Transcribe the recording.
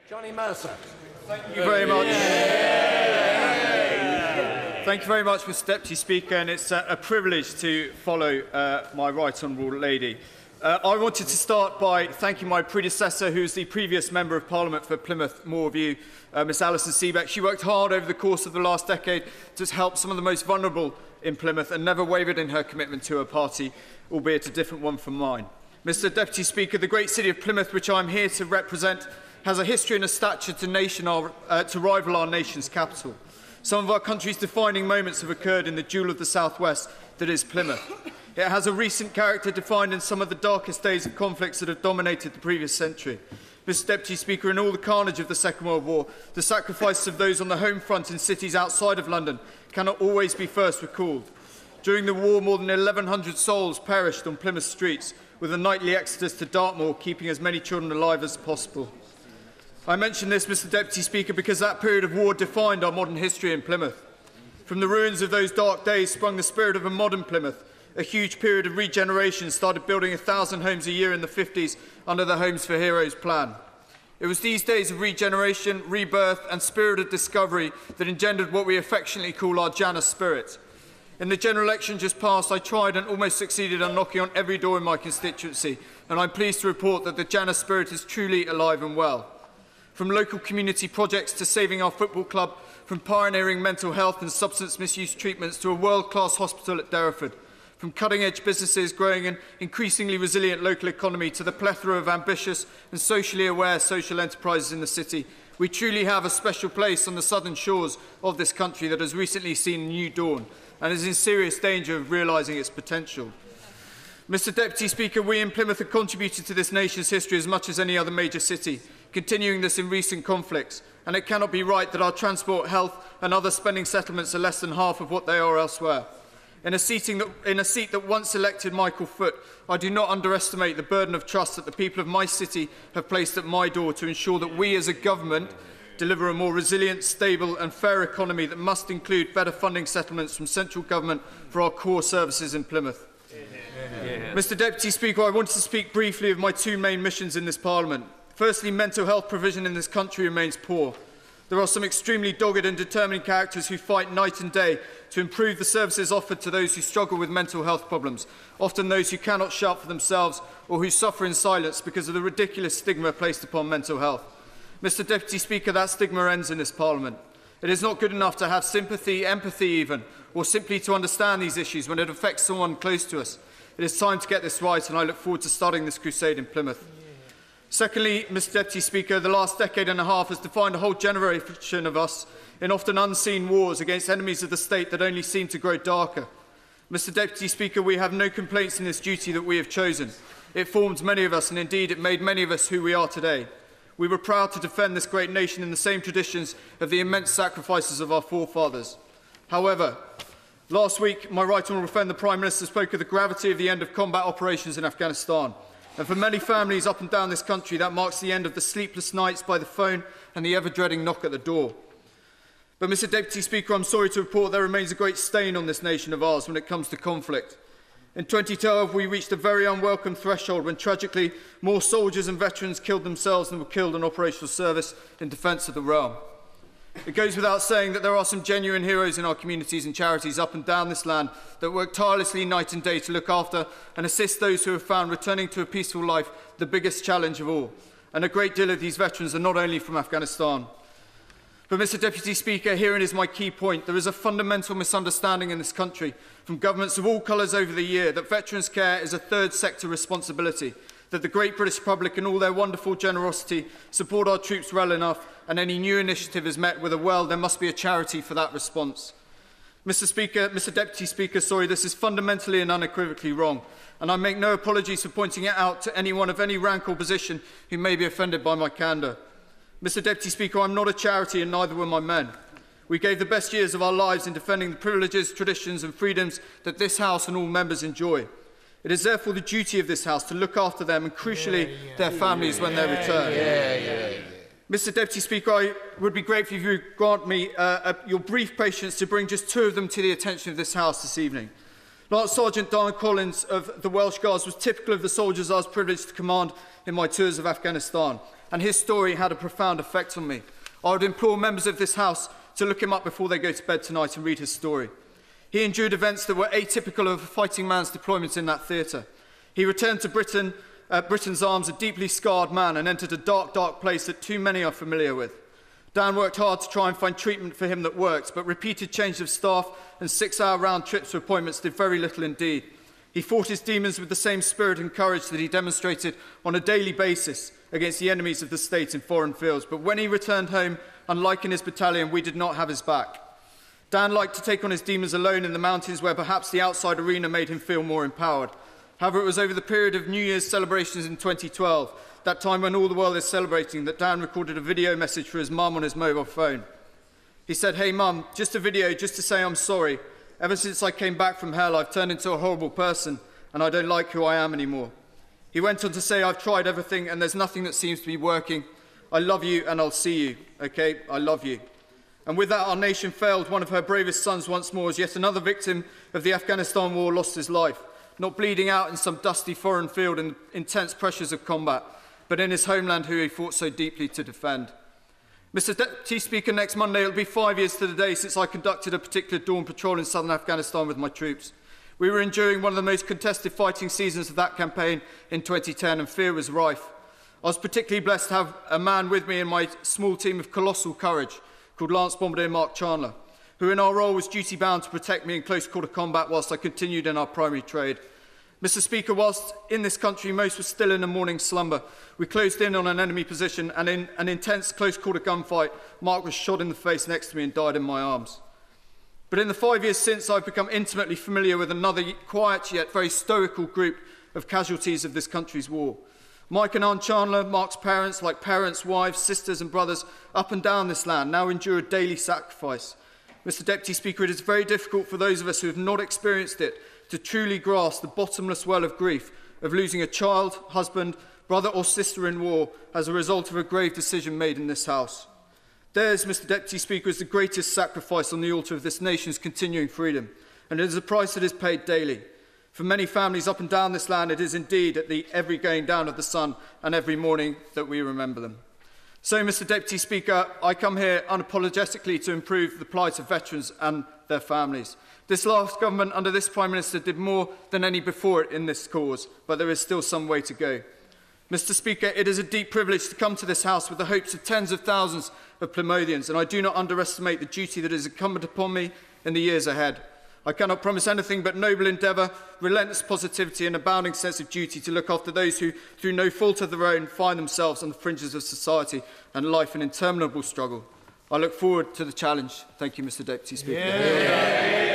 Johnny Mercer. Thank you very much. Thank you very much, Mr. Deputy Speaker, and it's a privilege to follow my right honourable lady. I wanted to start by thanking my predecessor, who was the previous Member of Parliament for Plymouth Moorview, Miss Alison Seebeck. She worked hard over the course of the last decade to help some of the most vulnerable in Plymouth and never wavered in her commitment to her party, albeit a different one from mine. Mr. Deputy Speaker, the great city of Plymouth, which I'm here to represent, has a history and a stature to rival our nation's capital. Some of our country's defining moments have occurred in the jewel of the southwest that is Plymouth. It has a recent character defined in some of the darkest days of conflicts that have dominated the previous century. Mr. Deputy Speaker, in all the carnage of the Second World War, the sacrifices of those on the home front in cities outside of London cannot always be first recalled. During the war, more than 1,100 souls perished on Plymouth streets, with a nightly exodus to Dartmoor keeping as many children alive as possible. I mention this, Mr. Deputy Speaker, because that period of war defined our modern history in Plymouth. From the ruins of those dark days sprung the spirit of a modern Plymouth. A huge period of regeneration started building 1,000 homes a year in the 50s under the Homes for Heroes plan. It was these days of regeneration, rebirth and spirit of discovery that engendered what we affectionately call our Janus spirit. In the general election just past, I tried and almost succeeded on knocking on every door in my constituency, and I'm pleased to report that the Janus spirit is truly alive and well. From local community projects to saving our football club, from pioneering mental health and substance misuse treatments to a world-class hospital at Derriford, from cutting-edge businesses growing an increasingly resilient local economy to the plethora of ambitious and socially aware social enterprises in the city, we truly have a special place on the southern shores of this country that has recently seen a new dawn and is in serious danger of realising its potential. Mr. Deputy Speaker, we in Plymouth have contributed to this nation's history as much as any other major city, continuing this in recent conflicts, and it cannot be right that our transport, health and other spending settlements are less than half of what they are elsewhere. In a seat that once elected Michael Foot, I do not underestimate the burden of trust that the people of my city have placed at my door to ensure that we as a government deliver a more resilient, stable and fair economy that must include better funding settlements from central government for our core services in Plymouth. Mr. Deputy Speaker, I wanted to speak briefly of my two main missions in this Parliament. Firstly, mental health provision in this country remains poor. There are some extremely dogged and determined characters who fight night and day to improve the services offered to those who struggle with mental health problems, often those who cannot shout for themselves or who suffer in silence because of the ridiculous stigma placed upon mental health. Mr. Deputy Speaker, that stigma ends in this Parliament. It is not good enough to have sympathy, empathy even, or simply to understand these issues when it affects someone close to us. It is time to get this right, and I look forward to starting this crusade in Plymouth. Secondly, Mr. Deputy Speaker, the last decade and a half has defined a whole generation of us in often unseen wars against enemies of the state that only seem to grow darker. Mr. Deputy Speaker, we have no complaints in this duty that we have chosen. It formed many of us, and indeed it made many of us who we are today. We were proud to defend this great nation in the same traditions of the immense sacrifices of our forefathers. However, last week, my right honourable friend, the Prime Minister, spoke of the gravity of the end of combat operations in Afghanistan. And for many families up and down this country, that marks the end of the sleepless nights by the phone and the ever-dreading knock at the door. But, Mr. Deputy Speaker, I'm sorry to report there remains a great stain on this nation of ours when it comes to conflict. In 2012, we reached a very unwelcome threshold when, tragically, more soldiers and veterans killed themselves than were killed in operational service in defence of the realm. It goes without saying that there are some genuine heroes in our communities and charities up and down this land that work tirelessly night and day to look after and assist those who have found returning to a peaceful life the biggest challenge of all. And a great deal of these veterans are not only from Afghanistan. But, Mr. Deputy Speaker, herein is my key point. There is a fundamental misunderstanding in this country from governments of all colours over the year that veterans' care is a third sector responsibility, that the great British public in all their wonderful generosity support our troops well enough, and any new initiative is met with a well, there must be a charity for that response. Mr. Deputy Speaker, this is fundamentally and unequivocally wrong, and I make no apologies for pointing it out to anyone of any rank or position who may be offended by my candour. Mr. Deputy Speaker, I'm not a charity and neither were my men. We gave the best years of our lives in defending the privileges, traditions and freedoms that this House and all members enjoy. It is therefore the duty of this House to look after them and, crucially, their families when they return. Mr. Deputy Speaker, I would be grateful if you would grant me your brief patience to bring just two of them to the attention of this House this evening. Lance Sergeant Diane Collins of the Welsh Guards was typical of the soldiers I was privileged to command in my tours of Afghanistan. and his story had a profound effect on me. I would implore members of this House to look him up before they go to bed tonight and read his story. He endured events that were atypical of a fighting man's deployment in that theatre. He returned to Britain's arms a deeply scarred man and entered a dark, dark place that too many are familiar with. Dan worked hard to try and find treatment for him that worked, but repeated change of staff and 6-hour round trips for appointments did very little indeed. He fought his demons with the same spirit and courage that he demonstrated on a daily basis against the enemies of the state in foreign fields. But when he returned home, unlike in his battalion, we did not have his back. Dan liked to take on his demons alone in the mountains, where perhaps the outside arena made him feel more empowered. However, it was over the period of New Year's celebrations in 2012, that time when all the world is celebrating, that Dan recorded a video message for his mum on his mobile phone. He said, "Hey mum, just a video just to say I'm sorry. Ever since I came back from hell, I've turned into a horrible person and I don't like who I am anymore." He went on to say, "I've tried everything and there's nothing that seems to be working. I love you and I'll see you, okay? I love you." And with that, our nation failed one of her bravest sons once more, as yet another victim of the Afghanistan war lost his life, not bleeding out in some dusty foreign field in intense pressures of combat, but in his homeland who he fought so deeply to defend. Mr. Deputy Speaker, next Monday it will be 5 years to the day since I conducted a particular dawn patrol in southern Afghanistan with my troops. We were enduring one of the most contested fighting seasons of that campaign in 2010, and fear was rife. I was particularly blessed to have a man with me in my small team of colossal courage called Lance Bombardier Mark Chandler, who in our role was duty-bound to protect me in close quarter combat whilst I continued in our primary trade. Mr. Speaker, whilst in this country most were still in a morning slumber, we closed in on an enemy position, and in an intense close quarter gunfight, Mark was shot in the face next to me and died in my arms. But in the 5 years since, I've become intimately familiar with another quiet yet very stoical group of casualties of this country's war. Mike and Ann Chandler, Mark's parents, like parents, wives, sisters and brothers up and down this land, now endure a daily sacrifice. Mr. Deputy Speaker, it is very difficult for those of us who have not experienced it to truly grasp the bottomless well of grief of losing a child, husband, brother or sister in war as a result of a grave decision made in this House. Theirs, Mr. Deputy Speaker, is the greatest sacrifice on the altar of this nation's continuing freedom, and it is a price that is paid daily. For many families up and down this land, it is indeed at the every going down of the sun and every morning that we remember them. So, Mr. Deputy Speaker, I come here unapologetically to improve the plight of veterans and their families. This last government under this Prime Minister did more than any before it in this cause, but there is still some way to go. Mr. Speaker, it is a deep privilege to come to this House with the hopes of tens of thousands of Plymouthians, and I do not underestimate the duty that is incumbent upon me in the years ahead. I cannot promise anything but noble endeavour, relentless positivity and abounding sense of duty to look after those who, through no fault of their own, find themselves on the fringes of society and life in interminable struggle. I look forward to the challenge. Thank you, Mr. Deputy Speaker. Yeah.